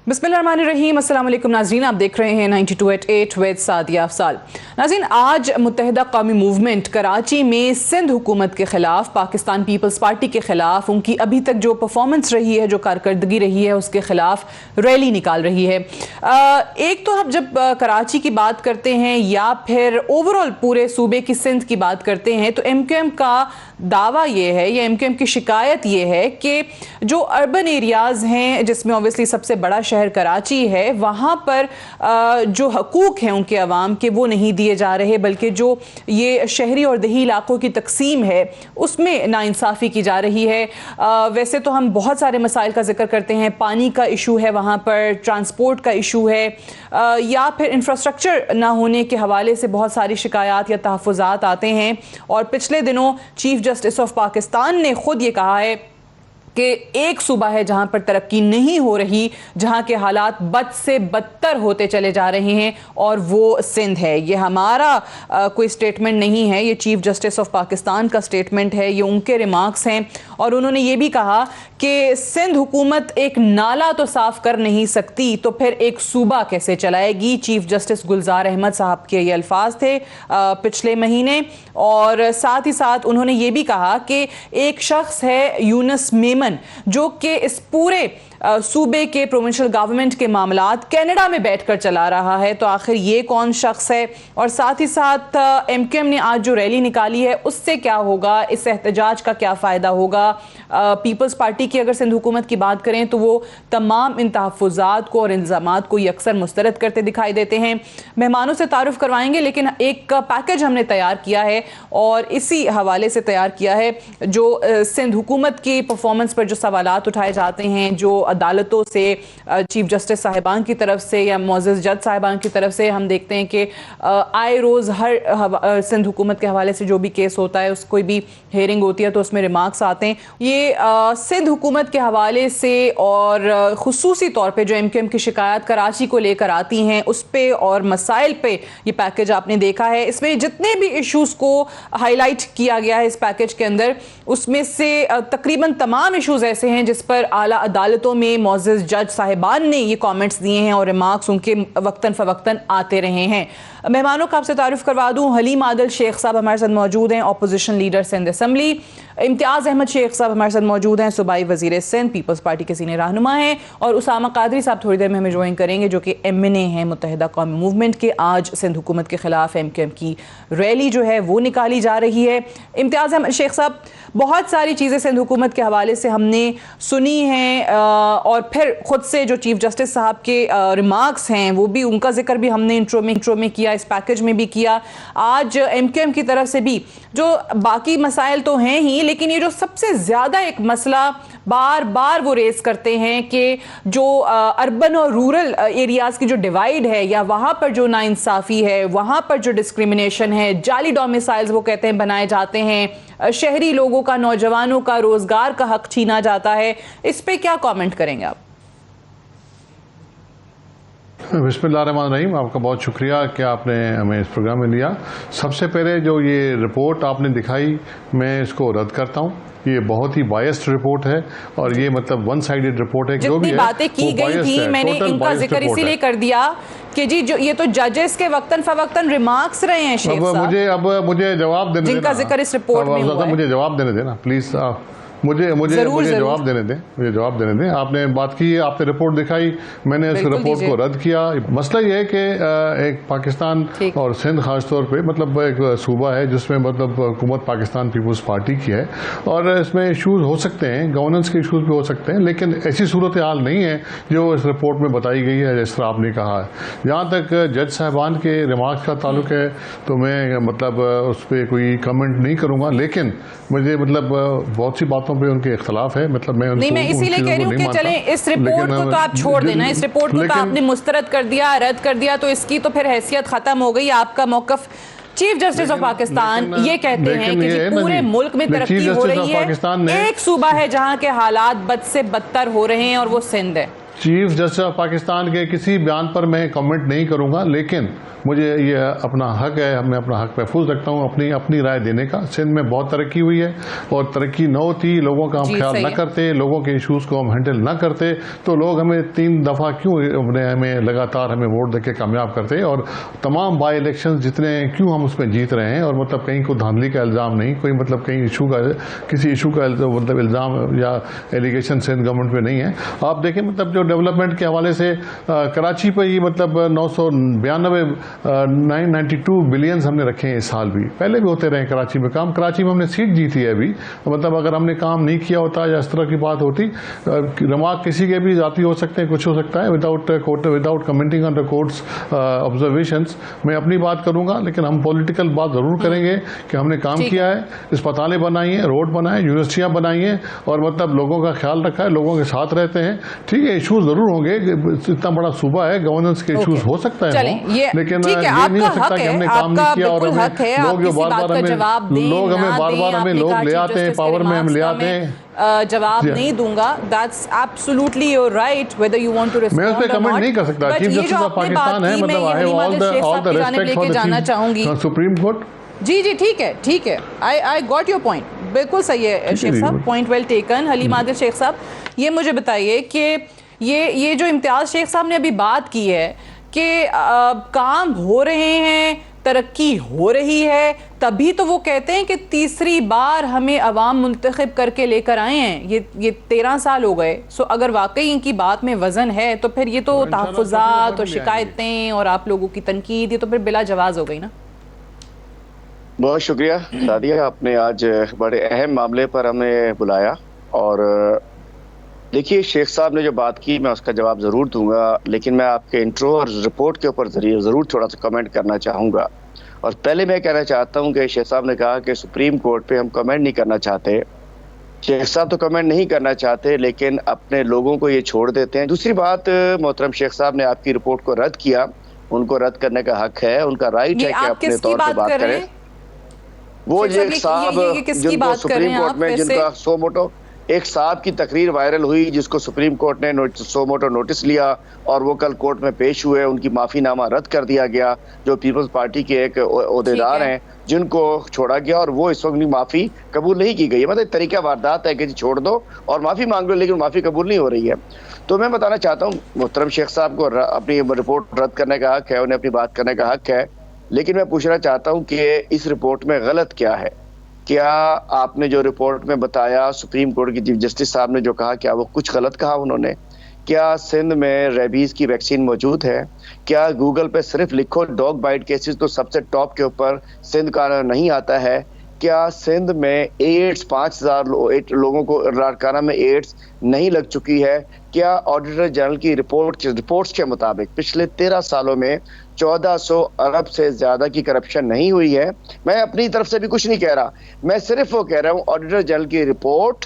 बिस्मिल्लाहिर्रहमानिर्रहीम। अस्सलाम वालेकुम नाज़रीन, आप देख रहे हैं 92.8 विद सादिया अफसाल। नाज़रीन, आज मुत्तहिदा कौमी मूवमेंट कराची में सिंध हुकूमत के ख़िलाफ़, पाकिस्तान पीपल्स पार्टी के ख़िलाफ़, उनकी अभी तक जो परफॉर्मेंस रही है, जो कारकर्दगी रही है, उसके ख़िलाफ़ रैली निकाल रही है। एक तो हम जब कराची की बात करते हैं या फिर ओवरऑल पूरे सूबे की सिंध की बात करते हैं तो MQM का दावा ये है या MQM की शिकायत ये है कि जो अर्बन एरियाज़ हैं, जिसमें ऑब्वियसली सबसे बड़ा शहर कराची है, वहाँ पर जो हकूक़ हैं उनके अवाम के वो नहीं दिए जा रहे, बल्कि जो ये शहरी और दही इलाकों की तकसीम है उसमें नाइंसाफ़ी की जा रही है। वैसे तो हम बहुत सारे मसाइल का जिक्र करते हैं, पानी का इशू है, वहाँ पर ट्रांसपोर्ट का इशू है, या फिर इंफ्रास्ट्रक्चर ना होने के हवाले से बहुत सारी शिकायत या तहफ़्फ़ुज़ात आते हैं। और पिछले दिनों चीफ जस्टिस ऑफ पाकिस्तान ने खुद ये कहा है कि एक सूबा है जहां पर तरक्की नहीं हो रही, जहां के हालात बद से बदतर होते चले जा रहे हैं, और वो सिंध है। ये हमारा कोई स्टेटमेंट नहीं है, ये चीफ जस्टिस ऑफ पाकिस्तान का स्टेटमेंट है, ये उनके रिमार्क्स हैं। और उन्होंने ये भी कहा कि सिंध हुकूमत एक नाला तो साफ कर नहीं सकती तो फिर एक सूबा कैसे चलाएगी। चीफ जस्टिस गुलजार अहमद साहब के ये अल्फाज थे पिछले महीने। और साथ ही साथ उन्होंने ये भी कहा कि एक शख्स है यूनुस मेमन, जो कि इस पूरे सूबे के प्रोविंशियल गवर्नमेंट के मामलात कनाडा में बैठकर चला रहा है, तो आखिर ये कौन शख्स है। और साथ ही साथ MQM ने आज जो रैली निकाली है उससे क्या होगा, इस एहतजाज का क्या फ़ायदा होगा। पीपल्स पार्टी की अगर सिंध हुकूमत की बात करें तो वो तमाम इन तहफ़्फ़ुज़ात को और इल्ज़ामात को अक्सर मुस्तरद करते दिखाई देते हैं। मेहमानों से तारुफ करवाएंगे, लेकिन एक पैकेज हमने तैयार किया है और इसी हवाले से तैयार किया है जो सिंध हुकूमत की परफॉर्मेंस पर जो सवालात उठाए जाते हैं, जो अदालतों से, चीफ जस्टिस साहिबान की तरफ से या मुअज़्ज़ज़ जज साहिबान की तरफ से, हम देखते हैं कि आए रोज़ हर सिंध हुकूमत के हवाले से जो भी केस होता है, उस कोई भी हेयरिंग होती है तो उसमें रिमार्क्स आते हैं। ये सिंध हुकूमत के हवाले से और खुसूसी तौर पे जो MQM की शिकायत कराची को लेकर आती हैं उस पे और मसाइल पे ये पैकेज आपने देखा है। इसमें जितने भी इश्यूज़ को हाईलाइट किया गया है इस पैकेज के अंदर, उसमें से तकरीबन तमाम इश्यूज़ ऐसे हैं जिस पर आला अदालतों में मुअज़्ज़ज़ जज साहिबान ने ये कमेंट्स दिए हैं और रिमार्क्स उनके वक्तन फ़वक्तन आते रहे हैं। मेहमानों का आपसे तारुफ करवा दूं, हलीम आदिल शेख साहब हमारे साथ मौजूद हैं, अपोजिशन लीडर सिंध असम्बली। इम्तियाज़ अहमद शेख साहब हमारे साथ मौजूद हैं, सूबाई वज़ीर सिंध, पीपल्स पार्टी के सीनियर रहनुमा हैं। और उसामा कादरी साहब थोड़ी देर में हमें ज्वाइन करेंगे, जो कि MNA हैं मुत्तहिदा कौमी मूवमेंट के। आज सिंध हुकूमत के ख़िलाफ़ MQM की रैली जो है वो निकाली जा रही है। इम्तियाज़ अहमद शेख साहब, बहुत सारी चीज़ें सिंध हुकूमत के हवाले से हमने सुनी हैं और फिर ख़ुद से जो चीफ जस्टिस साहब के रिमार्क्स हैं वो भी, उनका जिक्र भी हमने इंट्रो में किया, इस पैकेज में भी किया। आज MQM की तरफ से भी जो बाकी मसाइल तो हैं ही, लेकिन ये जो सबसे ज़्यादा एक मसला बार बार वो रेस करते हैं कि जो अर्बन और रूरल एरियाज़ की जो डिवाइड है या वहाँ पर जो नाइंसाफ़ी है, वहाँ पर जो डिस्क्रिमिनेशन है, जाली डोमिसाइल्स वो कहते हैं बनाए जाते हैं, शहरी लोगों का, नौजवानों का रोज़गार का हक छीना जाता है, इस पे क्या कमेंट करेंगे आप? बिस्मिल्लाहिर्रहमानिर्रहीम। आपका बहुत शुक्रिया कि आपने हमें इस प्रोग्राम में लिया। सबसे पहले जो ये रिपोर्ट आपने दिखाई, मैं इसको रद्द करता हूँ। ये बहुत ही बायस्ड रिपोर्ट है और ये मतलब वन साइडेड रिपोर्ट है। जो भी बातें की गई थी, मैंने इनका जिक्र इसीलिए कर दिया कि जी जो ये तो जजेस के वक्तन फवक्तन रिमार्क्स रहे हैं शेख साहब। मुझे जवाब देने, जिनका जिक्र इस रिपोर्ट में हुआ है। मुझे जवाब देने देना प्लीज, मुझे जवाब देने दें, मुझे जवाब देने दें। आपने बात की, आपने रिपोर्ट दिखाई, मैंने उस रिपोर्ट को रद्द किया। मसला ये है कि एक पाकिस्तान और सिंध खासतौर पे मतलब एक सूबा है जिसमें मतलब हुकूमत पाकिस्तान पीपल्स पार्टी की है और इसमें इशूज़ हो सकते हैं, गवर्नेंस के इशूज़ भी हो सकते हैं, लेकिन ऐसी सूरत हाल नहीं है जो इस रिपोर्ट में बताई गई है जिस तरह आपने कहा है। जहाँ तक जज साहबान के रिमार्क्स का ताल्लुक है तो मैं मतलब उस पर कोई कमेंट नहीं करूँगा, लेकिन मुझे मतलब बहुत सी बातों पे उनके इख्तलाफ है। मतलब मैं इसीलिए कह रही हूँ कि चलें इस रिपोर्ट को तो आप छोड़ देना, इस रिपोर्ट को तो आपने मुस्तरद कर दिया, रद्द कर दिया, तो इसकी तो फिर हैसियत खत्म हो गई। आपका मौक़िफ़, चीफ जस्टिस ऑफ पाकिस्तान ये कहते हैं कि पूरे मुल्क में तरक्की हो रही है, एक सूबा है जहां के हालात बद से बदतर हो रहे हैं और वो सिंध है। चीफ जस्टिस ऑफ पाकिस्तान के किसी बयान पर मैं कमेंट नहीं करूंगा, लेकिन मुझे ये अपना हक है, मैं अपना हक महफूज रखता हूँ अपनी राय देने का। सिंध में बहुत तरक्की हुई है और तरक्की न होती, लोगों का हम ख्याल न करते, लोगों के इश्यूज को हम हैंडल न करते, तो लोग हमें 3 दफा क्यों हमें लगातार हमें वोट देके कामयाब करते, और तमाम बाई इलेक्शन जितने क्यों हम उसमें जीत रहे हैं। और मतलब कहीं कोई धांधली का इल्जाम नहीं, कोई मतलब कहीं किसी इशू का मतलब इल्जाम या एलिगेशन सिंध गवर्नमेंट पे नहीं है। आप देखें मतलब जो डेवलपमेंट के हवाले से कराची पर ही मतलब 992 बिलियन हमने रखे हैं इस साल भी, पहले भी होते रहे कराची में काम। कराची में हमने सीट जीती है अभी, मतलब अगर हमने काम नहीं किया होता या इस तरह की बात होती, रिमार्क किसी के भी जाती हो सकते हैं, कुछ हो सकता है, without commenting on the courts observations. मैं अपनी बात करूंगा, लेकिन हम पॉलिटिकल बात जरूर करेंगे कि हमने काम किया है, अस्पतालें बनाई हैं, रोड बनाए, यूनिवर्सिटियां बनाई हैं, और मतलब लोगों का ख्याल रखा है, लोगों के साथ रहते हैं। ठीक है, इशूज जरूर होंगे, इतना बड़ा सूबा है, गवर्नेंस के इशूज हो सकता है, लेकिन ये नहीं हो सकता कि हमने काम नहीं किया और लोग जो बार बार हमें लोग ले आते हैं, पावर में हम ले आते हैं। जवाब नहीं दूंगा, that's absolutely your right, whether you want to respond मैं उस पे कमेंट नहीं कर सकता। चीफ जस्टिस ऑफ पाकिस्तान है, मतलब I have all the respect for the supreme court. जी ठीक है, आई गॉट योर पॉइंट, बिल्कुल सही है शेख साहब, point well taken. Haleem Adil Sheikh साहब, ये मुझे बताइए कि ये जो इम्तियाज शेख साहब ने अभी बात की है कि काम हो रहे हैं, तरक्की हो रही है, तभी तो वो कहते हैं कि तीसरी बार हमें अवाम मुंतखब करके लेकर आए हैं। ये 13 साल हो गए। सो अगर वाकई इनकी बात में वजन है तो फिर ये तो तहफ़्फ़ुज़ात और शिकायतें और आप लोगों की तनकीद, ये तो फिर बिला जवाज हो गई ना। बहुत शुक्रिया सादिया, आपने आज बड़े अहम मामले पर हमें बुलाया। और देखिए, शेख साहब ने जो बात की मैं उसका जवाब ज़रूर दूंगा, लेकिन मैं आपके इंट्रो और रिपोर्ट के ऊपर ज़रूर थोड़ा सा कमेंट करना चाहूँगा। और पहले मैं कहना चाहता हूँ कि शेख साहब ने कहा कि सुप्रीम कोर्ट पे हम कमेंट नहीं करना चाहते। शेख साहब तो कमेंट नहीं करना चाहते, लेकिन अपने लोगों को ये छोड़ देते हैं। दूसरी बात, मोहतरम शेख साहब ने आपकी रिपोर्ट को रद्द किया, उनको रद्द करने का हक है, उनका राइट है कि अपने तौर पर बात करें। वो शेख साहब जिनको सुप्रीम कोर्ट में जिनका सो मोटो एक साहब की तकरीर वायरल हुई, जिसको सुप्रीम कोर्ट ने सो मोटो नोटिस लिया और वो कल कोर्ट में पेश हुए, उनकी माफीनामा रद्द कर दिया गया, जो पीपल्स पार्टी के एक ओहदेदार हैं जिनको छोड़ा गया, और वो इस वक्त माफी कबूल नहीं की गई है। मतलब तरीका वारदात है कि जी छोड़ दो और माफी मांग लो, लेकिन माफी कबूल नहीं हो रही है। तो मैं बताना चाहता हूँ मोहतरम शेख साहब को अपनी रिपोर्ट रद्द करने का हक है, उन्हें अपनी बात करने का हक है, लेकिन मैं पूछना चाहता हूँ कि इस रिपोर्ट में गलत क्या है? क्या आपने जो रिपोर्ट में बताया, सुप्रीम कोर्ट की चीफ जस्टिस साहब ने जो कहा, क्या वो कुछ गलत कहा उन्होंने? क्या सिंध में रेबीज की वैक्सीन मौजूद है? क्या गूगल पे सिर्फ लिखो डॉग बाइट केसेस तो सबसे टॉप के ऊपर सिंध का नहीं आता है? क्या सिंध में एड्स 5000 लोगों को लाड़काना में एड्स नहीं लग चुकी है? क्या ऑडिटर जनरल की रिपोर्ट्स के मुताबिक पिछले 13 सालों में 1400 अरब से ज्यादा की करप्शन नहीं हुई है? मैं अपनी तरफ से भी कुछ नहीं कह रहा, मैं सिर्फ वो कह रहा हूँ ऑडिटर जनरल की रिपोर्ट,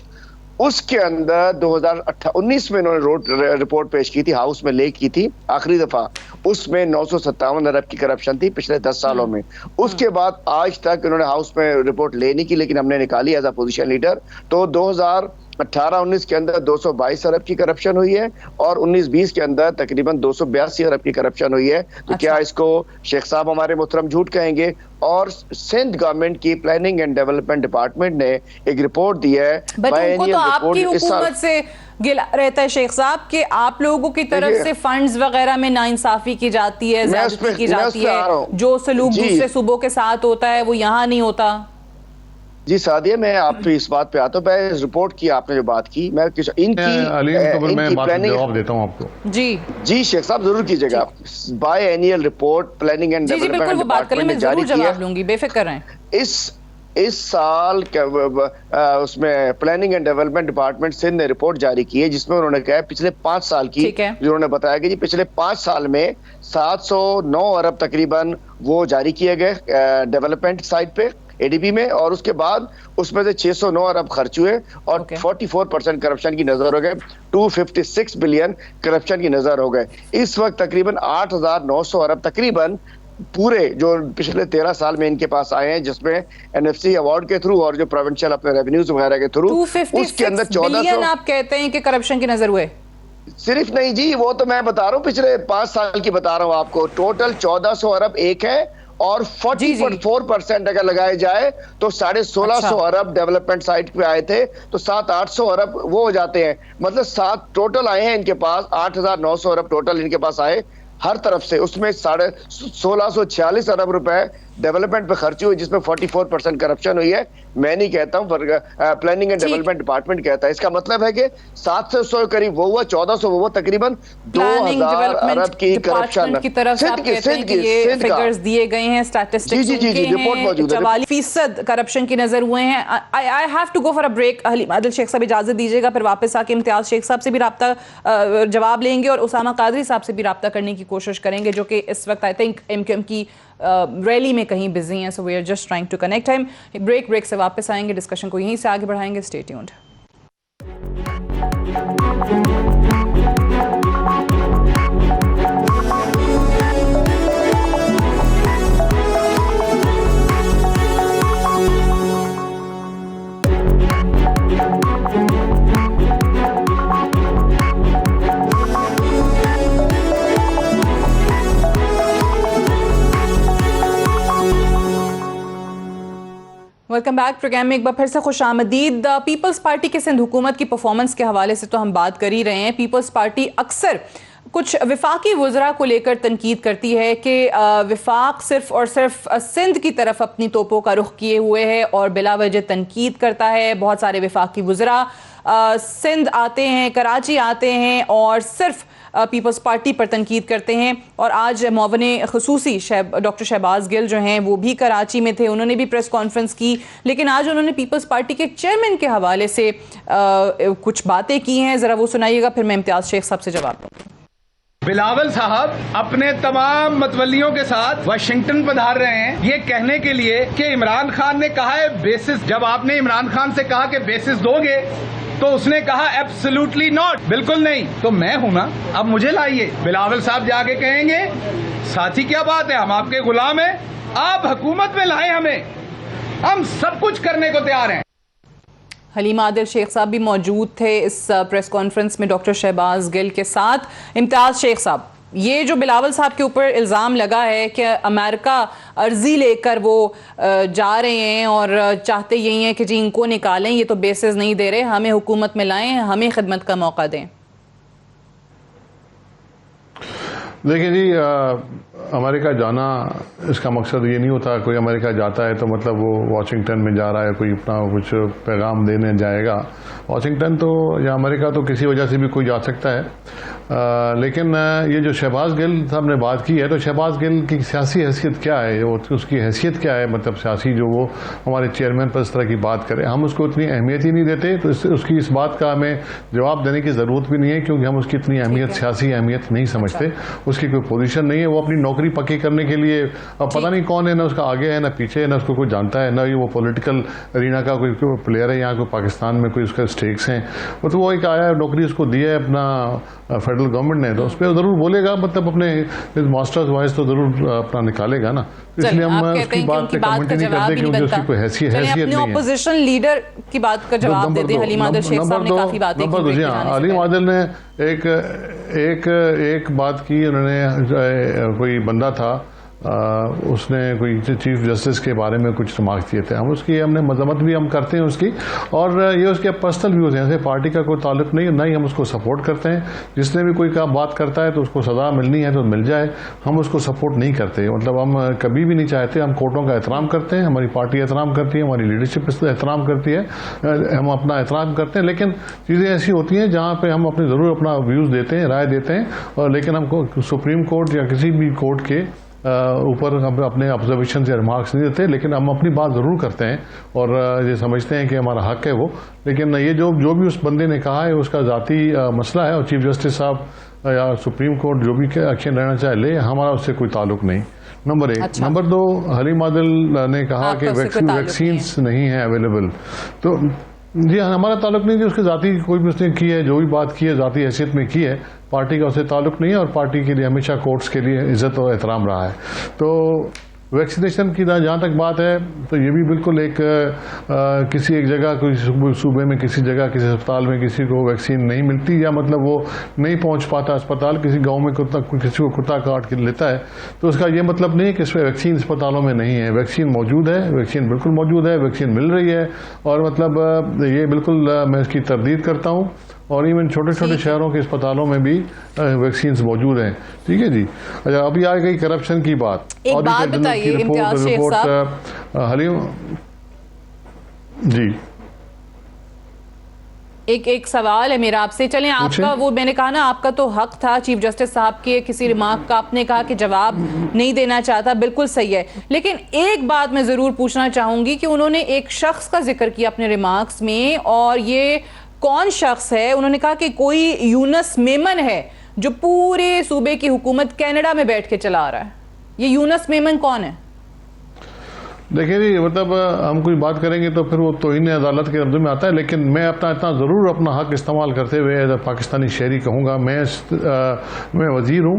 उसके अंदर 2019 में उन्होंने रिपोर्ट पेश की थी, हाउस में ले की थी आखिरी दफा, उसमें 957 अरब की करप्शन थी पिछले 10 सालों में। उसके बाद आज तक उन्होंने हाउस में रिपोर्ट लेने की, लेकिन हमने निकाली एज अपोजिशन लीडर, तो 2018-19 के अंदर 222 अरब की करप्शन हुई है और 19-20 के अंदर तकरीबन 282 अरब की करप्शन हुई है। तो क्या इसको शेख साहब हमारे मोहतरम झूठ कहेंगे? और सिंध गवर्नमेंट की प्लानिंग एंड डेवलपमेंट डिपार्टमेंट ने एक रिपोर्ट दी है, उनको तो आपकी हुकूमत से गिला रहता है शेख साहब कि आप लोगों की तरफ से फंड्स वगैरह में नाइंसाफी की जाती है, ज़्यादती की जाती है, जो सलूक दूसरे सूबों के साथ होता है वो यहाँ नहीं होता। जी सादिया, मैं आप इस बात पे आता हूँ। मैं इस रिपोर्ट की आपने जो बात की, मैं इनकी प्लानिंग जवाब देता हूँ आपको। जी शेख साहब जरूर कीजिएगा। Biannual report planning and development department ने जारी किया, बेफिक्र रहें। इस साल उसमें planning and development department Sindh ने रिपोर्ट जारी की है, जिसमें उन्होंने कहा है पिछले 5 साल की, उन्होंने बताया कि जी पिछले 5 साल में 709 अरब तकरीबन वो जारी किए गए डेवलपमेंट साइड पे एडीबी में, और उसके बाद उसमें से 609 अरब खर्च हुए और 44% करप्शन की नजर हो गए, 256 बिलियन करप्शन की नजर हो गए। इस वक्त तकरीबन 8900 अरब तकरीबन पूरे जो पिछले 13 साल में इनके पास आए हैं, जिसमें एनएफसी अवार्ड के थ्रू और जो प्रोविंशियल अपने रेवेन्यूज वगैरह के थ्रू, उसके अंदर 1400 आप कहते हैं कि करप्शन की नजर हुए। सिर्फ नहीं जी, वो तो मैं बता रहा हूँ, पिछले 5 साल की बता रहा हूँ आपको। टोटल 1400 अरब एक है, और 44% अगर लगाए जाए तो 1650 अरब डेवलपमेंट साइट पे आए थे, तो 700-800 अरब वो हो जाते हैं। मतलब 7 टोटल आए हैं इनके पास, 8900 अरब टोटल इनके पास आए हर तरफ से। उसमें 1646 अरब रुपए डेवलपमेंट पे खर्ची हुई, जिसमें 44% करप्शन हुई है। मैं नहीं कहता हूँ, प्लानिंग एंड डेवलपमेंट डिपार्टमेंट कहता है। इसका मतलब है कि 700 करीब वो हुआ, 1400 वो हुआ, तकरीबन 2000 अरब की करप्शन की तरफ से आप कहते हैं कि ये फिगर्स दिए गए हैं, स्टैटिस्टिक्स जी रिपोर्ट मौजूद है। 44% करप्शन की नजर हुए हैं। I have to go for a break. Haleem Adil Sheikh साहब इजाजत दीजिएगा, फिर वापस आके इम्तियाज शेख साहब से भी राब्ता जवाब लेंगे और उसामा कादरी साहब से भी राब्ता करने की कोशिश करेंगे, जो कि इस वक्त आई थिंक एमक्यूएम की रैली में कहीं बिजी हैं। So we are just trying to connect him. Break से वापस आएंगे, डिस्कशन को यहीं से आगे बढ़ाएंगे। Stay tuned. Welcome back. Programme में एक बार फिर से खुश आमदीद। पीपल्स पार्टी के सिंध हुकूमत की परफॉर्मेंस के हवाले से तो हम बात कर ही रहे हैं। पीपल्स पार्टी अक्सर कुछ विफाकी वज़रा को लेकर तनकीद करती है कि विफाक सिर्फ और सिर्फ सिंध की तरफ अपनी तोपों का रुख किए हुए है और बिला वजह तनकीद करता है। बहुत सारे विफाकी वज़रा सिंध आते हैं, कराची आते हैं और सिर्फ पीपल्स पार्टी पर तनकीद करते हैं। और आज मौवने ख़ुसूसी डॉक्टर शहबाज गिल जो हैं वो भी कराची में थे, उन्होंने भी प्रेस कॉन्फ्रेंस की, लेकिन आज उन्होंने पीपल्स पार्टी के चेयरमैन के हवाले से कुछ बातें की हैं। ज़रा वो सुनाइएगा, फिर मैं इम्तियाज शेख साहब से जवाब दूँगी। बिलावल साहब अपने तमाम मतवलियों के साथ वाशिंगटन पधार रहे हैं ये कहने के लिए कि इमरान खान ने कहा है बेसिस। जब आपने इमरान खान से कहा कि बेसिस दोगे तो उसने कहा एब्सोल्युटली नॉट, बिल्कुल नहीं। तो मैं हूं ना, अब मुझे लाइए। बिलावल साहब जाके कहेंगे साथी क्या बात है, हम आपके गुलाम हैं, आप हुकूमत में लाए हमें, हम सब कुछ करने को तैयार हैं। हलीम आदिल शेख साहब भी मौजूद थे इस प्रेस कॉन्फ्रेंस में डॉक्टर शहबाज गिल के साथ। इम्तियाज शेख साहब, ये जो बिलावल साहब के ऊपर इल्ज़ाम लगा है कि अमेरिका अर्जी लेकर वो जा रहे हैं और चाहते यही हैं कि जी इनको निकालें, ये तो बेसिस नहीं दे रहे, हमें हुकूमत में लाएं, हमें खिदमत का मौका दें। देखिए जी, अमेरिका जाना इसका मकसद ये नहीं होता। कोई अमेरिका जाता है तो मतलब वो वाशिंगटन में जा रहा है, कोई अपना कुछ पैगाम देने जाएगा। वाशिंगटन तो या अमेरिका तो किसी वजह से भी कोई जा सकता है। लेकिन ये जो शहबाज गिल साहब ने बात की है, तो शहबाज गिल की सियासी हैसियत क्या है, वो उसकी हैसियत क्या है, मतलब सियासी जो वो हमारे चेयरमैन पर इस तरह की बात करे, हम उसको इतनी अहमियत ही नहीं देते। तो उसकी इस बात का हमें जवाब देने की ज़रूरत भी नहीं है, क्योंकि हम उसकी इतनी अहमियत, सियासी अहमियत नहीं समझते। उसकी कोई पोजीशन नहीं है, वो अपनी नौकरी पक्की करने के लिए अब पता नहीं कौन है, ना उसका आगे है ना पीछे है, ना उसको कोई जानता है, ना ही वो पॉलिटिकल अरीना का कोई प्लेयर है, यहाँ कोई पाकिस्तान में कोई उसका स्टेक्स हैं। तो वो एक आया, नौकरी उसको दी है अपना फेडरल गवर्नमेंट ने, तो उस पर ज़रूर बोलेगा, मतलब अपने मास्टर्स वाइज तो ज़रूर अपना निकालेगा ना। इसलिए हम उसकी बात पे कमेंट नहीं करते, क्योंकि उसकी कोई हैसियत नहीं है। अपोजिशन लीडर की बात का जवाब देते हैं। हलीम आदिल शेख साहब ने काफी बातें की। हलीम आदिल ने एक बात की, उन्होंने कोई बंदा था, उसने कोई चीफ जस्टिस के बारे में कुछ रिमार्क किए थे, हम उसकी हमने मजम्मत भी हम करते हैं उसकी, और ये उसके पर्सनल व्यूज़ हैं, पार्टी का कोई ताल्लुक नहीं है, ना ही हम उसको सपोर्ट करते हैं। जिसने भी कोई काम बात करता है तो उसको सज़ा मिलनी है तो मिल जाए, हम उसको सपोर्ट नहीं करते। मतलब हम कभी भी नहीं चाहते, हम कोर्टों का एहतराम करते हैं, हमारी पार्टी एहतराम करती है, हमारी लीडरशिप एहतराम करती है, हम अपना एहतराम करते हैं। लेकिन चीज़ें ऐसी होती हैं जहाँ पर हम अपने ज़रूर अपना व्यूज़ देते हैं, राय देते हैं, और लेकिन हमको सुप्रीम कोर्ट या किसी भी कोर्ट के ऊपर हम अपने ऑब्जर्वेशन या रिमार्क्स नहीं देते, लेकिन हम अपनी बात ज़रूर करते हैं और ये समझते हैं कि हमारा हक है वो। लेकिन ये जो भी उस बंदे ने कहा है उसका ज़ाती मसला है, और चीफ जस्टिस साहब या सुप्रीम कोर्ट जो भी एक्शन लेना चाहे ले, हमारा उससे कोई ताल्लुक नहीं। नंबर 1। अच्छा। नंबर 2, हलीम आदिल ने कहा कि वैक्सीन्स नहीं है अवेलेबल, तो जी हमारा ताल्लुक नहीं, कि उसके ज़ाती कोई भी उसने की है, जो भी बात की है ज़ाती हैसियत में की है, पार्टी का उससे ताल्लुक नहीं है, और पार्टी के लिए हमेशा कोर्ट्स के लिए इज़्ज़त और एहतराम रहा है। तो वैक्सीनेशन की जहाँ तक बात है तो ये भी बिल्कुल एक किसी एक जगह कोई सूबे में किसी जगह किसी अस्पताल में किसी को वैक्सीन नहीं मिलती या मतलब वो नहीं पहुँच पाता अस्पताल, किसी गाँव में किसी को कुत्ता काट के लेता है, तो उसका ये मतलब नहीं है कि इसमें वैक्सीन अस्पतालों में नहीं है। वैक्सीन मौजूद है, वैक्सीन बिल्कुल मौजूद है, वैक्सीन मिल रही है और मतलब ये बिल्कुल मैं इसकी तरदीद करता हूँ। और इवन छोटे छोटे शहरों के अस्पतालों में भी वैक्सीन मौजूद हैं। ठीक है जी। अच्छा, अभी आ गई करप्शन की बात। एक बात बताइए इम्तियाज शेख साहब, हलीम जी, एक सवाल है मेरा आपसे। चलें, आपका वो मैंने कहा ना, आपका तो हक था चीफ जस्टिस साहब के किसी रिमार्क का, आपने कहा कि जवाब नहीं देना चाहता, बिल्कुल सही है। लेकिन एक बात मैं जरूर पूछना चाहूंगी कि उन्होंने एक शख्स का जिक्र किया अपने रिमार्क्स में, और ये कौन शख्स है? उन्होंने कहा कि कोई यूनुस मेमन है जो पूरे सूबे की हुकूमत कनाडा में बैठ के चला रहा है। ये यूनुस मेमन कौन है? देखिए जी, मतलब हम कोई बात करेंगे तो फिर वो तौहीन अदालत के अर्ज में आता है, लेकिन मैं इतना ज़रूर अपना हक इस्तेमाल करते हुए एज पाकिस्तानी शहरी कहूँगा, मैं वज़ीर हूँ,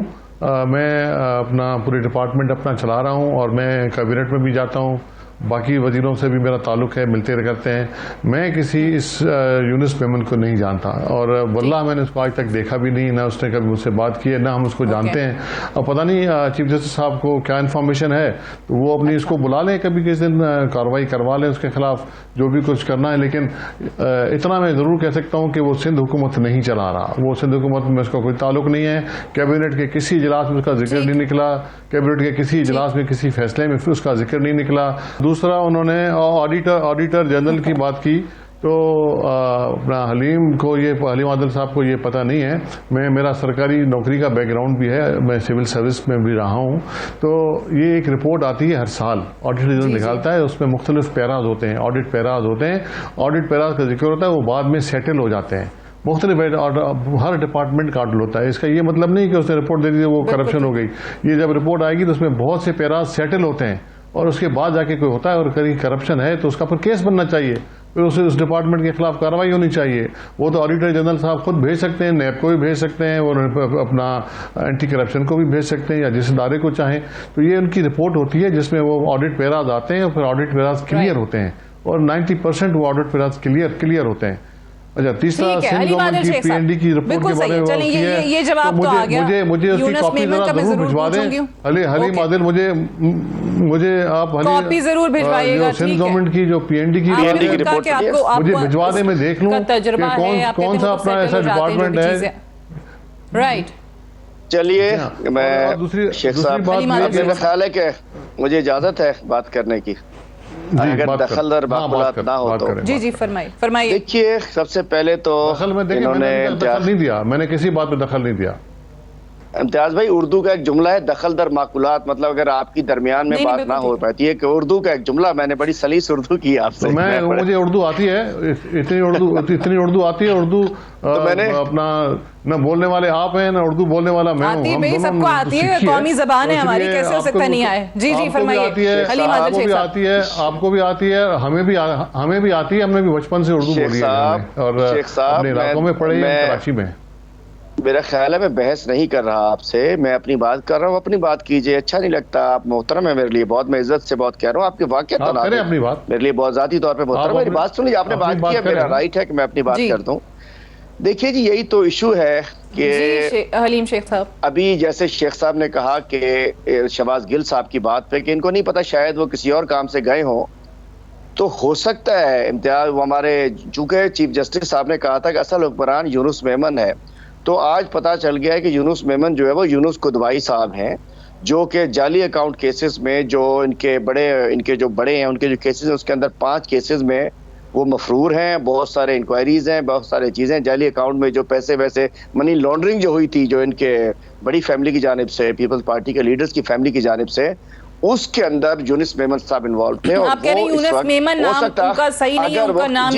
मैं अपना पूरे डिपार्टमेंट अपना चला रहा हूँ और मैं कैबिनेट में भी जाता हूँ, बाकी वजीरों से भी मेरा ताल्लुक है, मिलते करते हैं। मैं किसी इस यूनुस मेमन को नहीं जानता और वल्लाह मैंने उसको आज तक देखा भी नहीं, ना उसने कभी मुझसे बात की है, ना हम उसको जानते हैं। और पता नहीं चीफ जस्टिस साहब को क्या इन्फॉर्मेशन है, तो वो अपनी इसको बुला लें, कभी किसी दिन कार्रवाई करवा लें उसके खिलाफ जो भी कुछ करना है। लेकिन इतना मैं ज़रूर कह सकता हूँ कि वो सिंध हुकूमत नहीं चला रहा, वो सिंध हुकूमत में उसका कोई ताल्लुक नहीं है। कैबिनेट के किसी इजलास में उसका जिक्र नहीं निकला, कैबिनेट के किसी इजलास में किसी फैसले में उसका जिक्र नहीं निकला। दूसरा, उन्होंने ऑडिटर जनरल की बात की, तो अपना हलीम आदिल साहब को ये पता नहीं है। मेरा सरकारी नौकरी का बैकग्राउंड भी है, मैं सिविल सर्विस में भी रहा हूँ। तो ये एक रिपोर्ट आती है हर साल, ऑडिटर जनरल निकालता है, उसमें मुख्तलिफ पैराज होते हैं, ऑडिट पैराज होते हैं। ऑडिट पैराज का जिक्र होता है, वो बाद में सेटल हो जाते हैं। मुख्तलिफ हर डिपार्टमेंट का ऑडिट होता है। इसका ये मतलब नहीं कि उसने रिपोर्ट दे दी वो करप्शन हो गई। ये जब रिपोर्ट आएगी तो उसमें बहुत से पैराज सेटल होते हैं और उसके बाद जाके कोई होता है और कहीं करप्शन है तो उसका फिर केस बनना चाहिए, फिर उसे उस डिपार्टमेंट के खिलाफ कार्रवाई होनी चाहिए। वो तो ऑडिटर जनरल साहब खुद भेज सकते हैं, नैब को भी भेज सकते हैं और अपना एंटी करप्शन को भी भेज सकते हैं या जिस इदारे को चाहें। तो ये उनकी रिपोर्ट होती है जिसमें वो ऑडिट पैराज आते हैं और फिर ऑडिट पैराज क्लियर होते हैं और 90% वो ऑडिट पैराज क्लियर होते हैं। अच्छा, तीसरा सिंध गवर्नमेंट की पीएनडी की रिपोर्ट के बारे में ये जवाब तो आ गया। मुझे उसकी कॉपी जरूर भिजवा दें। हलीम आदिल, मुझे आप कॉपी जरूर भिजवाइएगा। सिंध गवर्नमेंट की जो पीएनडी की रिपोर्ट मुझे भिजवा दें, मैं देख लूं कौन सा अपना ऐसा डिपार्टमेंट है। राइट, चलिए मैं दूसरी बात, मेरा ख्याल है कि मुझे इजाजत है बात करने की, अगर दखलदार मामलात ना हो तो। जी फरमाइए। देखिए, सबसे पहले तो इन्होंने दखल नहीं दिया, मैंने किसी बात पे दखल नहीं दिया। इम्तियाज भाई, उर्दू का एक जुमला है दखलदार माकुलात, मतलब अगर आपकी दरमियान में बात ना हो पाती है कि उर्दू का एक जुमला, मैंने बड़ी सलीस उर्दू की आपसे। तो मुझे उर्दू आती है, इतनी उर्दू आती है। उर्दू तो मैंने अपना न बोलने वाले आप हैं, न उर्दू बोलने वाला मैं हूं। सबको आती है, कौमी जबान है हमारी, कैसे हो सकता नहीं आए। जी फरमाइए। आपको भी आती है, आपको भी आती है, हमें भी आती है, हमने भी बचपन से उर्दू बोली है और अपने इलाकों में पढ़े कराची में। मेरा ख्याल है मैं बहस नहीं कर रहा आपसे, मैं अपनी बात कर रहा हूँ, अपनी बात कीजिए। अच्छा नहीं लगता, आप मोहतरम है मेरे लिए, बहुत मैं इज्जत से बहुत कह रहा हूँ, आपके वाक़या तो अपनी बात मेरे लिए बहुत ज़ाती तौर पे मोहतरम। मेरी बात सुन लीजिए, आपने बात की है, मेरा राइट है कि मैं अपनी बात कर दूं। देखिए जी, यही तो इशू है कि हलीम शेख साहब, अभी जैसे शेख साहब ने कहा कि शहबाज गिल साहब की बात पे कि इनको नहीं पता, शायद वो किसी और काम से गए हों, तो हो सकता है इम्तियाज हमारे, चूंकि चीफ जस्टिस साहब ने कहा था कि असल हुक्मरान यूनुस मेमन है, तो आज पता चल गया है कि यूनुस मेमन जो है वो यूनुस कुदवाई साहब हैं, जो कि जाली अकाउंट केसेस में जो इनके जो बड़े हैं, उनके जो केसेस हैं उसके अंदर 5 केसेस में वो मफरूर हैं। बहुत सारे इंक्वायरीज हैं, बहुत सारे चीज़ें, जाली अकाउंट में जो पैसे वैसे मनी लॉन्ड्रिंग जो हुई थी, जो इनके बड़ी फैमिली की जानिब से, पीपल्स पार्टी के लीडर्स की फैमिली की जानिब से, उसके अंदर यूनुस मेमन साहब इन्वॉल्व थे। आप कह रहे हैं यूनुस मेमन नाम उनका सही नहीं है, उनका नाम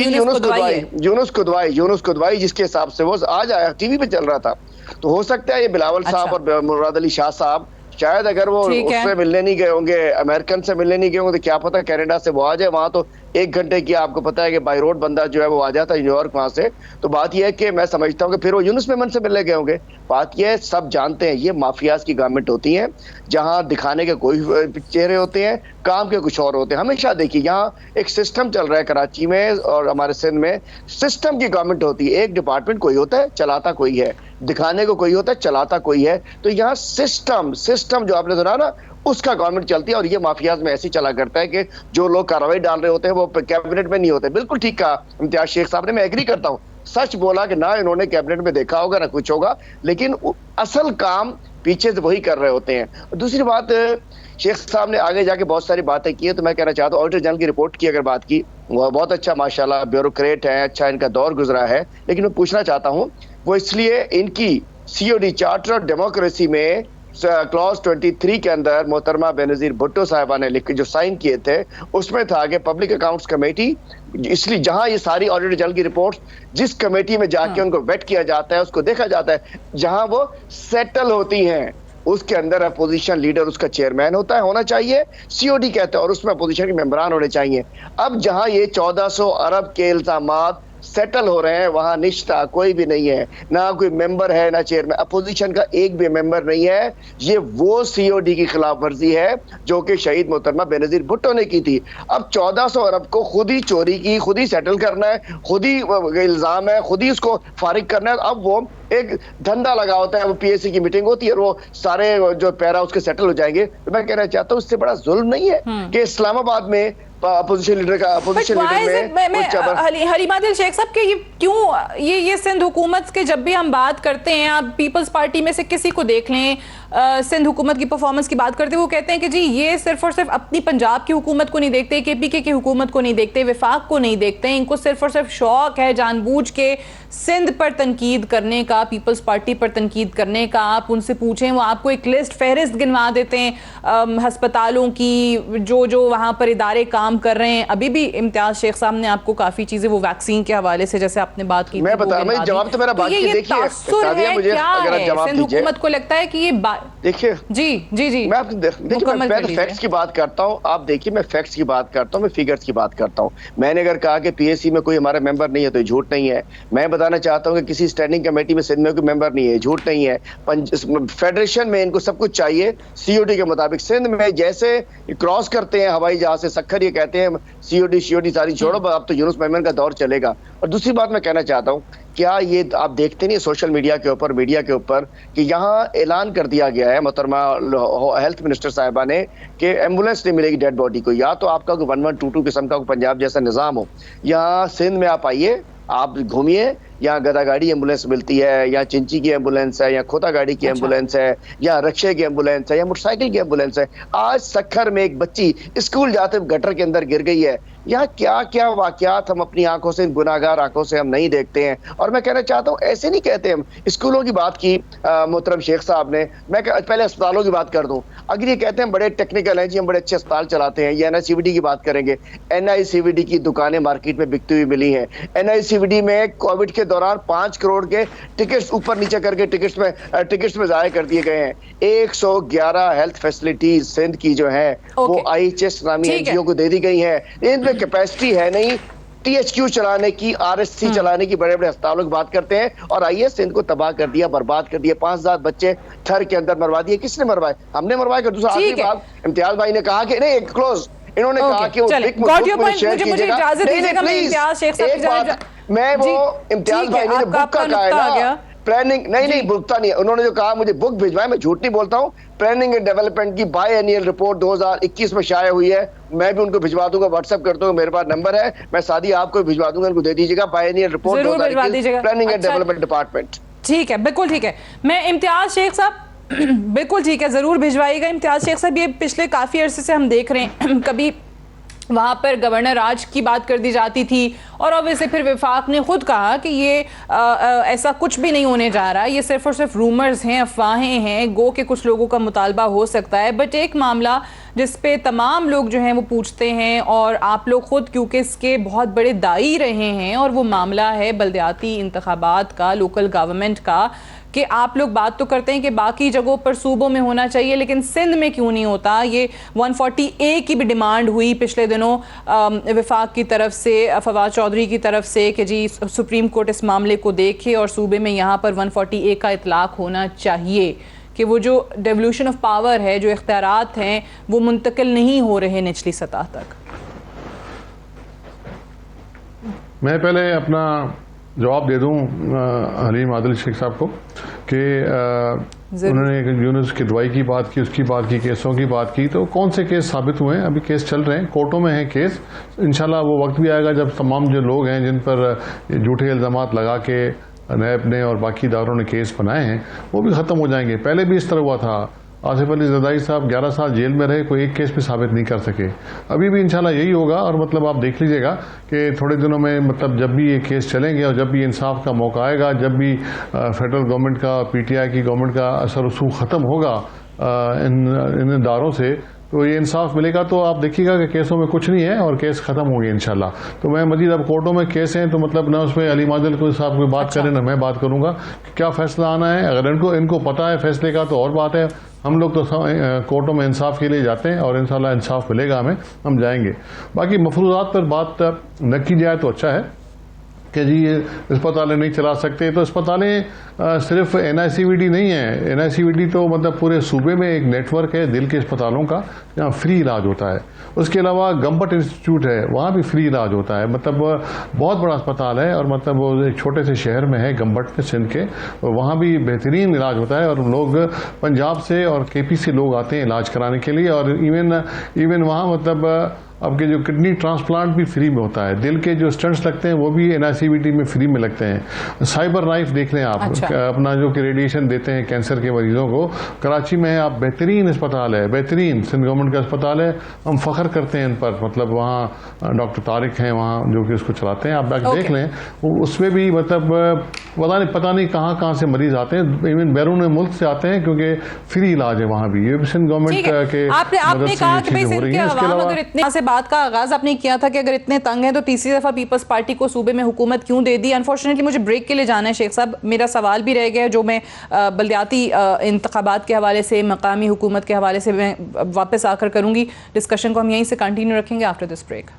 यूनुस कुदवाई जिसके हिसाब से वो आज आया टीवी पे चल रहा था, तो हो सकता है ये बिलावल साहब और मुराद अली शाह साहब शायद अगर वो उससे मिलने नहीं गए होंगे, अमेरिकन से मिलने नहीं गए होंगे, तो क्या पता कनाडा से वो आ जाए। वहां तो 1 घंटे की आपको पता है कि बाई रोड बंदा जो है वो आ जाता है न्यूयॉर्क वहां से। तो बात यह है कि मैं समझता हूँ कि फिर वो यूनुस मेमन से मिलने गए होंगे। बात यह है, सब जानते हैं ये माफियाज की गवर्नमेंट होती है, जहां दिखाने के कोई चेहरे होते हैं, काम के कुछ और होते हैं। हमेशा देखिए यहाँ एक सिस्टम चल रहा है कराची में और हमारे सिंध में, सिस्टम की गवर्नमेंट होती है। एक डिपार्टमेंट कोई होता है, चलाता कोई है, दिखाने को कोई होता है, चलाता कोई है। तो यहाँ सिस्टम जो आपने सुना ना, उसका गवर्नमेंट चलती है। और ये माफियाज में ऐसी चला करता है कि जो लोग कार्रवाई डाल रहे होते हैं वो कैबिनेट में नहीं होते। बिल्कुल ठीक कहा इम्तियाज शेख साहब ने, मैं एग्री करता हूँ। सच बोला कि ना इन्होंने कैबिनेट में देखा होगा ना कुछ होगा, लेकिन असल काम पीछे से वही कर रहे होते हैं। दूसरी बात, शेख साहब ने आगे जाके बहुत सारी बातें की है, तो मैं कहना चाहता हूँ ऑडिटर जनरल की रिपोर्ट की अगर बात की, वो बहुत अच्छा माशाल्लाह ब्यूरोक्रेट है, अच्छा इनका दौर गुजरा है। लेकिन मैं पूछना चाहता हूँ, वो इसलिए इनकी COD चार्टर ऑफ डेमोक्रेसी में क्लॉज 23 के अंदर मोहतरमा बेनजीर भुट्टो साहिबा ने लिख के जो साइन किए थे, उसमें था कि पब्लिक अकाउंट्स कमेटी, इसलिए जहां ये सारी ऑडिटर जनरल की रिपोर्ट्स जिस कमेटी में जाके उनको वेट किया जाता है, उसको देखा जाता है, जहां वो सेटल होती हैं, उसके अंदर अपोजिशन लीडर उसका चेयरमैन होना चाहिए, COD कहते हैं, और उसमें अपोजिशन के मेंबरान होने चाहिए। अब जहां ये 1400 अरब के इल्जामात सेटल हो रहे हैं, वहां निष्ठा कोई भी नहीं है, ना कोई मेंबर है, ना चेयरमैन, अपोजिशन का एक भी मेंबर नहीं है। ये वो COD की खिलाफ वर्जी है जो कि शहीद मोहतरमा बेनजीर भुट्टो ने की थी। अब 1400 अरब को खुद ही चोरी की, खुद ही सेटल करना है, खुद ही इल्जाम है, खुद ही उसको फारिग करना है। अब वो एक धंधा लगा होता है, वो PAC की मीटिंग होती है, वो सारे जो पैरा उसके सेटल हो जाएंगे। तो मैं कहना चाहता हूँ इससे बड़ा जुल्म नहीं है कि इस्लामाबाद में अपोजिशन लीडर में हरीमा दिल शेख साहब के ये क्यों ये सिंध हुकूमत के जब भी हम बात करते हैं, आप पीपल्स पार्टी में से किसी को देख लें, सिंध हुकूमत की परफॉर्मेंस की बात करते हैं, वो कहते हैं कि जी ये सिर्फ और सिर्फ अपनी पंजाब की हुकूमत को नहीं देखते, KPK की हुकूमत को नहीं देखते, विफाक को नहीं देखते, इनको सिर्फ और सिर्फ शौक है जानबूझ के सिंध पर तनकीद करने का, पीपल्स पार्टी पर तनकीद करने का। आप उनसे पूछें, वो आपको एक लिस्ट फहरिस्त गिनवा देते हैं हस्पतालों की, जो वहाँ पर इदारे काम कर रहे हैं। अभी भी इम्तियाज शेख साहब ने आपको काफ़ी चीज़ें वो वैक्सीन के हवाले से जैसे आपने बात की, मैं बता, मैं जवाब तो मेरा बात की, देखिए मुझे अगर आप जवाब दीजिए, हुकूमत को लगता है कि ये देखिए जी मैं आपको देखिए, मैं तो फैक्ट्स की बात करता हूँ। आप देखिए, मैं फैक्ट्स की बात करता हूँ, मैं फिगर्स की बात करता हूँ। मैंने अगर कहा कि PAC में कोई हमारा मेंबर नहीं है तो झूठ नहीं है। मैं बताना चाहता हूँ कि किसी स्टैंडिंग कमेटी में सिंध में कोई मेंबर नहीं है, झूठ नहीं है। फेडरेशन में इनको सब कुछ चाहिए COD के मुताबिक। सिंध में जैसे क्रॉस करते हैं हवाई जहाज से सखर, ये कहते हैं COD सारी छोड़ो, अब तो यूनुस मेमन का दौर चलेगा। और दूसरी बात मैं कहना चाहता हूँ, क्या ये आप देखते नहीं सोशल मीडिया के ऊपर, मीडिया के ऊपर, कि यहाँ ऐलान कर दिया गया है मोहतरमा हेल्थ मिनिस्टर साहिबा ने कि एम्बुलेंस नहीं मिलेगी डेड बॉडी को। या तो आपका 1122 किस्म का पंजाब जैसा निज़ाम हो, यहाँ सिंध में आप आइए, आप घूमिए, यहाँ गदा गाड़ी एम्बुलेंस मिलती है, या चिंची की एम्बुलेंस है, या खोता गाड़ी की एम्बुलेंस है, या रक्शे की एम्बुलेंस है, या मोटरसाइकिल की एम्बुलेंस है। आज सखर में एक बच्ची स्कूल जाते गटर के अंदर गिर गई है। यहाँ क्या क्या वाकयात हम अपनी आंखों से, गुनाहगार आंखों से हम नहीं देखते हैं। और मैं कहना चाहता हूँ ऐसे नहीं कहते हम। स्कूलों की बात की मोहतरम शेख साहब ने, मैं पहले अस्पतालों की बात कर दूं। अगर ये कहते हैं बड़े टेक्निकल हैं जी, हम बड़े अच्छे अस्पताल चलाते हैं, ये NICVD की बात करेंगे, NICVD की दुकानें मार्केट में बिकती हुई मिली हैं। NICVD में कोविड के दौरान 5 करोड़ के टिकट्स ऊपर नीचे करके टिकट्स में जाया कर दिए गए हैं। 111 हेल्थ फैसिलिटीज सिंध की जो है वो IHS नामी NGO को दे दी गई है। इनमें कैपेसिटी है नहीं THQ चलाने की, RSC चलाने की, बड़े बड़े अस्पतालों की बात करते हैं। और आइए सिंध को तबाह कर दिया, बर्बाद कर दिया। 5000 बच्चे थर के अंदर मरवा दिए। किसने मरवाए? हमने मरवाए। कर दूसरा आखिरी बात, इम्तियाज भाई ने कहा कि नहीं क्लोज, इन्होंने कहा कि वो मुझे इजाजत दीजिएगा, मैं इम्तियाज शेख साहब, मैं वो इम्तियाज भाई ने बुक का कहा है ना, प्लानिंग नहीं भुगता नहीं, उन्होंने जो कहा मुझे बुक भिजवाए, मैं झूठ नहीं बोलता हूँ। प्लानिंग एंड डेवलपमेंट की बाय एनुअल रिपोर्ट 2021 में शाया हुई है, मैं भी उनको भिजवा दूंगा, व्हाट्सएप कर दूंगा, मेरे पास नंबर है, मैं सादी आपको भिजवा दूंगा, उनको दे दीजिएगा by annual report 2021 planning and development department. ठीक है, बिल्कुल ठीक है। मैं इम्तियाज शेख साहब बिल्कुल ठीक है, जरूर भिजवाइएगा। इम्तियाज शेख साहब, ये पिछले काफी अरसे से हम देख रहे हैं, कभी वहाँ पर गवर्नर राज की बात कर दी जाती थी और ऑब्वियसली फिर वफाक ने खुद कहा कि ये ऐसा कुछ भी नहीं होने जा रहा, ये सिर्फ और सिर्फ रूमर्स हैं, अफवाहें हैं, गो के कुछ लोगों का मुतालबा हो सकता है। बट एक मामला जिस पे तमाम लोग जो हैं वो पूछते हैं और आप लोग खुद क्योंकि इसके बहुत बड़े दाई रहे हैं, और वो मामला है बल्दियाती इंतखाबात का, लोकल गवर्नमेंट का, कि आप लोग बात तो करते हैं कि बाकी जगहों पर सूबों में होना चाहिए लेकिन सिंध में क्यों नहीं होता। ये 140A की भी डिमांड हुई पिछले दिनों वफाक की तरफ से, फवाद चौधरी की तरफ से, कि जी सुप्रीम कोर्ट इस मामले को देखे और सूबे में यहाँ पर 140A का इतलाक होना चाहिए, कि वो जो डेवल्यूशन ऑफ पावर है, जो इख्तियारात हैं, वो मुंतकिल नहीं हो रहे निचली सतह तक। मैं पहले अपना जवाब दे दूं हलीम आदिल शेख साहब को कि उन्होंने यूनुस की दवाई की बात की, उसकी बात की, केसों की बात की, तो कौन से केस साबित हुए हैं? अभी केस चल रहे हैं, कोर्टों में है केस। इंशाल्लाह वो वक्त भी आएगा जब तमाम जो लोग हैं जिन पर झूठे इल्ज़ामात लगा के नैब ने और बाकी इदारों ने केस बनाए हैं वो भी ख़त्म हो जाएंगे। पहले भी इस तरह हुआ था, आसिफ अली जरदारी साहब 11 साल जेल में रहे, कोई एक केस भी साबित नहीं कर सके। अभी भी इंशाल्लाह यही होगा, और मतलब आप देख लीजिएगा कि थोड़े दिनों में मतलब जब भी ये केस चलेंगे और जब भी इंसाफ का मौका आएगा, जब भी फेडरल गवर्नमेंट का, पीटीआई की गवर्नमेंट का असर रसूख ख़त्म होगा इन इदारों से, तो ये इंसाफ मिलेगा। तो आप देखिएगा कि केसों में कुछ नहीं है और केस खत्म होगी इंशाल्लाह। तो मैं मजीद अब कोर्टों में केस हैं तो मतलब ना उसमें अली मादिल को साहब कोई बात करें ना मैं बात करूंगा कि क्या फैसला आना है। अगर इनको पता है फैसले का तो और बात है। हम लोग तो कोर्टों में इंसाफ के लिए जाते हैं और इंशाल्लाह इंसाफ मिलेगा हमें, हम जाएंगे। बाकी मफरूजात पर बात न की जाए तो अच्छा है कि जी ये अस्पतालें नहीं चला सकते, तो अस्पतालें सिर्फ NICVD नहीं है। NICVD तो मतलब पूरे सूबे में एक नेटवर्क है दिल के अस्पतालों का जहाँ फ्री इलाज होता है। उसके अलावा गम्बट इंस्टीट्यूट है, वहाँ भी फ्री इलाज होता है। मतलब बहुत बड़ा अस्पताल है और मतलब वो एक छोटे से शहर में है गम्बट सिंध के, और वहाँ भी बेहतरीन इलाज होता है। और लोग पंजाब से और KP से लोग आते हैं इलाज कराने के लिए। और इवन वहाँ मतलब आपके जो किडनी ट्रांसप्लांट भी फ्री में होता है, दिल के जो स्टंट्स लगते हैं वो भी NICVD में फ्री में लगते हैं। साइबर नाइफ देख लें आप, अच्छा। अपना जो कि रेडिएशन देते हैं कैंसर के मरीजों को, कराची में आप बेहतरीन अस्पताल है, बेहतरीन सिंध गवर्नमेंट का अस्पताल है। हम फख्र करते हैं इन पर। मतलब वहाँ डॉक्टर तारिक हैं वहाँ जो कि उसको चलाते हैं, आप देख लें उसमें भी मतलब पता नहीं कहाँ से मरीज आते हैं, इवन बैरून मुल्क से आते हैं क्योंकि फ्री इलाज है वहाँ भी। ये सिंध गवर्नमेंट के आपने कहा कि भाई सिंध के अवाम अगर इतने से बात का आगाज आपने किया था कि अगर इतने तंग हैं तो तीसरी दफा पीपल्स पार्टी को सूबे में हुकूमत क्यों दे दी। अनफॉर्चुनेटली मुझे ब्रेक के लिए जाना है शेख साहब, मेरा सवाल भी रह गया जो मैं बल्दियाती इंतखाबात के हवाले से, मकामी हुकूमत के हवाले से मैं वापस आकर करूंगी। डिस्कशन को हम यहीं से कंटिन्यू रखेंगे after this break.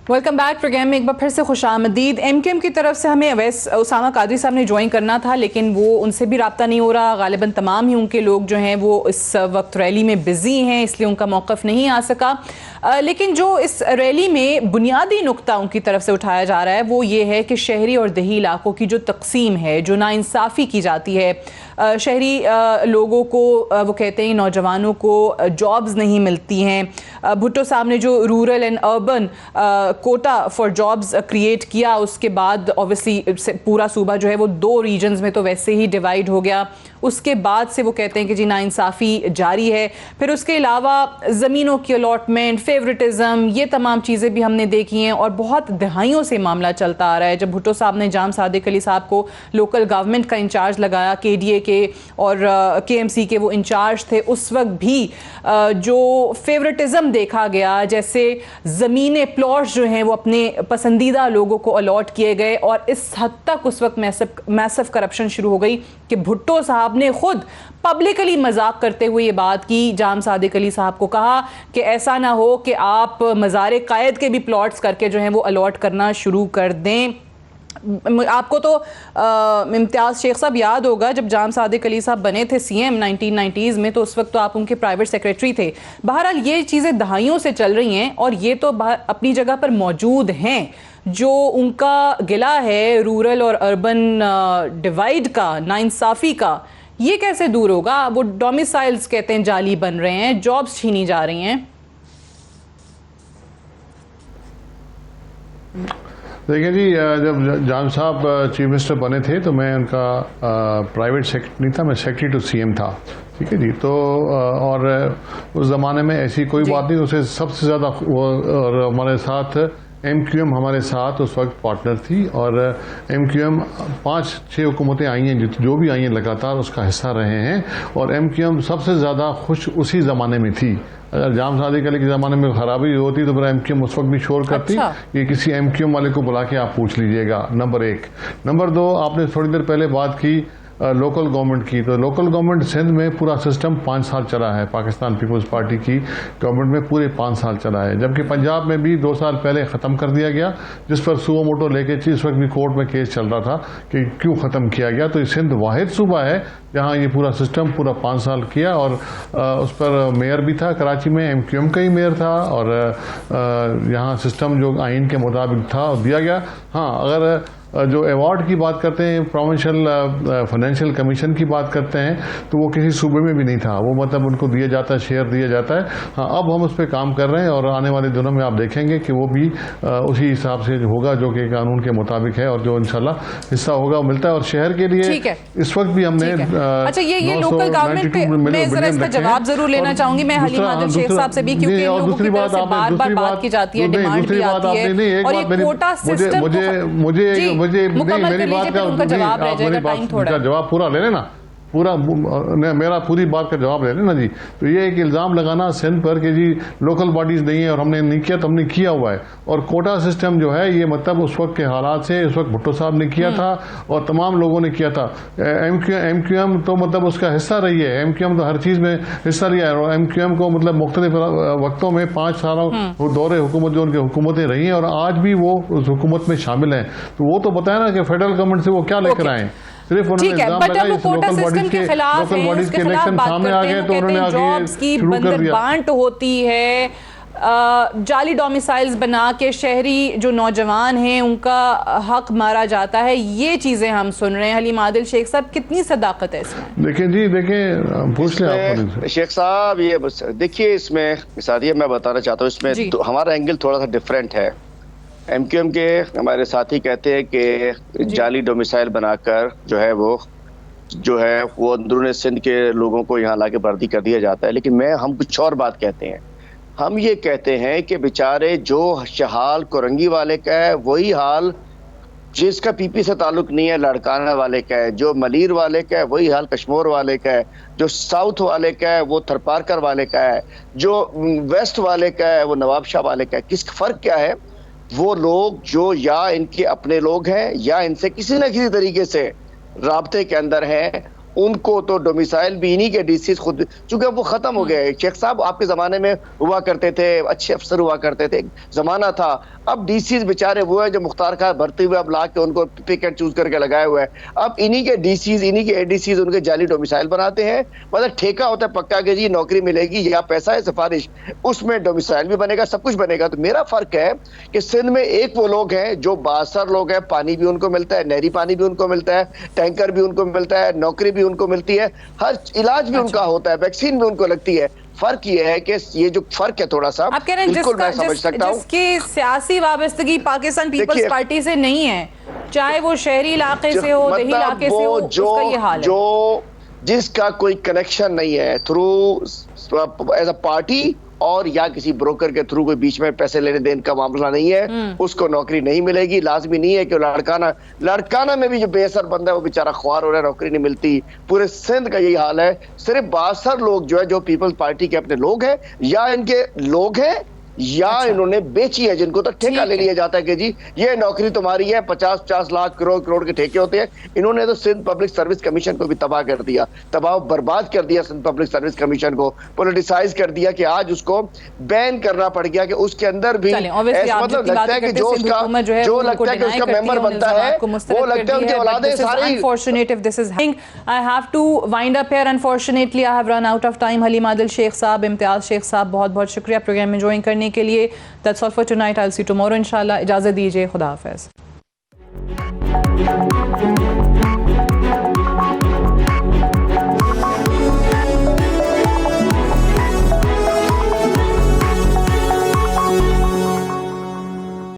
Welcome back programme में एक बार फिर से खुशामदीद। MKM की तरफ से हमें अवैस उसामा कादरी साहब ने ज्वाइन करना था लेकिन वो उनसे भी रब्ता नहीं हो रहा। गालिबन तमाम ही उनके लोग जो हैं वो इस वक्त रैली में बिजी हैं, इसलिए उनका मौक़िफ़ नहीं आ सका। लेकिन जो इस रैली में बुनियादी नुक्ता उनकी तरफ से उठाया जा रहा है वो ये है कि शहरी और दही इलाकों की जो तकसीम है, जो नाइंसाफ़ी की जाती है, शहरी लोगों को वो कहते हैं नौजवानों को जॉब्स नहीं मिलती हैं। भुट्टो साहब ने जो rural and urban Kota for jobs create किया, उसके बाद ऑब्वियसली पूरा सूबा जो है वो 2 रीजन्स में तो वैसे ही डिवाइड हो गया। उसके बाद से वो कहते हैं कि जी नाइंसाफ़ी जारी है। फिर उसके अलावा ज़मीनों की अलॉटमेंट, फेवरेटिज़म, ये तमाम चीज़ें भी हमने देखी हैं और बहुत दहाइयों से मामला चलता आ रहा है। जब भुट्टो साहब ने जाम सादिक अली साहब को लोकल गवर्नमेंट का इंचार्ज लगाया, KDA के और KMC के वो इंचार्ज थे, उस वक्त भी जो फेवरेटिज़म देखा गया, जैसे ज़मीनें प्लॉट्स जो हैं वो अपने पसंदीदा लोगों को अलॉट किए गए और इस हद तक उस वक्त मैसिव करप्शन शुरू हो गई कि भुट्टो साहब ने खुद पब्लिकली मजाक करते हुए ये बात की, जाम सादिक अली साहब को कहा कि ऐसा ना हो कि आप मज़ार कायद के भी प्लॉट्स करके जो हैं वो अलॉट करना शुरू कर दें। आपको तो इम्तियाज़ शेख साहब याद होगा जब जाम सादिक अली साहब बने थे सीएम 1990s में, तो उस वक्त तो आप उनके प्राइवेट सेक्रेटरी थे। बहरहाल ये चीज़ें दहाइयों से चल रही हैं और ये तो अपनी जगह पर मौजूद हैं। जो उनका गिला है रूरल और अर्बन डिवाइड का, नाइंसाफ़ी का, ये कैसे दूर होगा? वो डोमिसाइल्स कहते हैं जाली बन रहे हैं, जॉब्स छीनी जा रही हैं। देखिए जी, जब जाम साहब चीफ मिनिस्टर बने थे तो मैं उनका प्राइवेट सेक्रेटरी नहीं था, मैं सेक्रेटरी टू सीएम था। ठीक है जी। तो और उस ज़माने में ऐसी कोई बात नहीं, उसे सबसे ज़्यादा और हमारे साथ एमक्यूएम हमारे साथ उस वक्त पार्टनर थी और एमक्यूएम 5-6 हुकूमतें आई हैं, जो भी आई हैं लगातार उसका हिस्सा रहे हैं और एमक्यूएम सबसे ज़्यादा खुश उसी ज़माने में थी। अगर जाम सादिक अली के ज़माने में खराबी होती तो फिर एमक्यूएम उस वक्त भी शोर करती। अच्छा। ये किसी एमक्यूएम वाले को बुला के आप पूछ लीजिएगा, नंबर 1। नंबर 2, आपने थोड़ी देर पहले बात की लोकल गवर्नमेंट की, तो लोकल गवर्नमेंट सिंध में पूरा सिस्टम 5 साल चला है। पाकिस्तान पीपल्स पार्टी की गवर्नमेंट में पूरे 5 साल चला है, जबकि पंजाब में भी 2 साल पहले ख़त्म कर दिया गया, जिस पर सुओ मोटो लेके इस वक्त भी कोर्ट में केस चल रहा था कि क्यों ख़त्म किया गया। तो सिंध वाहिद सूबा है जहाँ ये पूरा सिस्टम पूरा 5 साल किया और उस पर मेयर भी था कराची में, एमक्यूएम का ही मेयर था और यहाँ सिस्टम जो आइन के मुताबिक था दिया गया। हाँ, अगर जो अवार्ड की बात करते हैं, प्रोविंशियल फाइनेंशियल कमीशन की बात करते हैं, तो वो किसी सूबे में भी नहीं था, वो मतलब उनको दिया जाता है, शेयर दिया जाता है। हाँ, अब हम उस पर काम कर रहे हैं और आने वाले दिनों में आप देखेंगे कि वो भी उसी हिसाब से होगा जो कि कानून के मुताबिक है और जो इंशाल्लाह हिस्सा होगा मिलता है। और शहर के लिए इस वक्त भी हमने अच्छा ये लोकल गवर्नमेंट पे मैं जरा इसका जवाब जरूर लेना चाहूंगी मैं हलीम आदिल शेख साहब से भी, क्योंकि दूसरी बात बार बात की जाती है, डिमांड भी आती है और ये कोटा सिस्टम मुझे मेरी बात का जवाब पूरा ले लेना, मेरा पूरी बात का जवाब ले लेना जी। तो ये एक इल्ज़ाम लगाना सिंध पर कि जी लोकल बॉडीज़ नहीं है और हमने नहीं किया, तो हमने किया हुआ है। और कोटा सिस्टम जो है ये मतलब उस वक्त के हालात से, उस वक्त भुट्टो साहब ने किया था और तमाम लोगों ने किया था। एमक्यूएम तो मतलब उसका हिस्सा रही है, एमक्यूएम तो हर चीज़ में हिस्सा लिया है और एमक्यूएम को मतलब मुख्तलिफ वक्तों में 5 सालों दौरे हुकूमत जो उनकी हुकूमतें रही हैं और आज भी वो उस हुकूमत में शामिल हैं। तो वो तो बताया ना कि फेडरल गवर्नमेंट से वो क्या लेकर आए, सिर्फ उन्होंने इल्जाम लगाया लोकल बॉडीज के इलेक्शन सामने आ गए तो उन्होंने आगे शुरू कर दिया। बांट होती है, जाली डोमिसाइल्स बना के शहरी जो नौजवान हैं उनका हक मारा जाता है, ये चीजें हम सुन रहे हैं। हलीम आदिल शेख साहब, कितनी सदाकत है इसमें? देखें जी, देखें पूछ लें आप शेख साहब। ये देखिए इसमें सादिया मैं बताना चाहता हूँ, इसमें तो हमारा एंगल थोड़ा सा डिफरेंट है। एमक्यूएम के हमारे साथी कहते हैं कि जाली डोमिसाइल बनाकर जो है वो अंदरूनी सिंध के लोगों को यहाँ लाके भर्ती कर दिया जाता है, लेकिन हम कुछ और बात कहते हैं। हम ये कहते हैं कि बेचारे जो हाल कोरंगी वाले का है वही हाल जिसका पीपी से ताल्लुक नहीं है लाड़काना वाले का है, जो मलीर वाले का है वही हाल कश्मीर वाले का है, जो साउथ वाले का है वो थरपारकर वाले का है, जो वेस्ट वाले का है वो नवाब शाह वाले का है। किस फर्क क्या है? वो लोग जो या इनके अपने लोग हैं या इनसे किसी न किसी तरीके से राब्ते के अंदर हैं, उनको तो डोमिसाइल भी इन्हीं के डीसीज खुद, चूंकि वो खत्म हो गए। शेख साहब आपके जमाने में हुआ करते थे, अच्छे अफसर हुआ करते थे, जमाना था। अब डीसीज बेचारे वो है जो मुख्तार खान भरते हुए अब ला के उनको पिक एंड चूज करके लगाए हुए हैं। अब इन्हीं के डीसीज, इन्हीं के एडीसीज उनके जाली डोमिसाइल बनाते हैं। मतलब ठेका होता है पक्का के जी नौकरी मिलेगी या पैसा है सिफारिश, उसमें डोमिसाइल भी बनेगा, सब कुछ बनेगा। तो मेरा फर्क है कि सिंध में एक वो लोग हैं जो बासर लोग हैं, पानी भी उनको मिलता है, नहरी पानी भी उनको मिलता है, टैंकर भी उनको मिलता है, नौकरी भी उनको मिलती है, हर इलाज भी उनका होता है, वैक्सीन भी उनको लगती है। फर्क ये है कि ये जो फर्क है थोड़ा सा, आप कह रहे हैं बिल्कुल मैं समझ सकता हूं, जिसकी सियासी वाबस्तगी पाकिस्तान पीपल्स पार्टी से नहीं है, चाहे वो शहरी इलाके से हो, देही इलाके से हो, उसका ये हाल है। जो जिसका कोई कनेक्शन नहीं है थ्रू एज अ पार्टी और या किसी ब्रोकर के थ्रू कोई बीच में पैसे लेने देने का मामला नहीं है, उसको नौकरी नहीं मिलेगी। लाजमी नहीं है कि लड़काना में भी जो बेअसर बंदा है वो बेचारा ख्वार हो रहा है, नौकरी नहीं मिलती। पूरे सिंध का यही हाल है। सिर्फ 62 लोग जो है जो पीपल्स पार्टी के अपने लोग हैं या इनके लोग हैं या इन्होंने बेची है, जिनको तो ठेका ले लिया जाता है कि जी ये नौकरी तुम्हारी है, 50-50 लाख करोड़ के ठेके होते हैं। इन्होंने तो सिंध पब्लिक सर्विस कमीशन को भी तबाह कर दिया, तबाह बर्बाद कर दिया सिंध पब्लिक सर्विस कमीशन को, पॉलिटिसाइज कर दिया कि आज उसको बैन करना पड़ गया कि उसके अंदर भी मतलब लगता है कि जो उसका जो लगता है कि उसका मेंबर बनता है वो लगता है उनकी औलादें सारी। Unfortunate if this is happening. I have to wind up here. Unfortunately, I have run out of time. Haleem Adil Sheikh साहब, इम्तियाज शेख साहब, बहुत बहुत शुक्रिया प्रोग्राम में ज्वाइन करने के लिए। That's all for tonight. I'll see you tomorrow इंशाल्लाह। इजाज़त दीजिए, खुदा हाफिज़।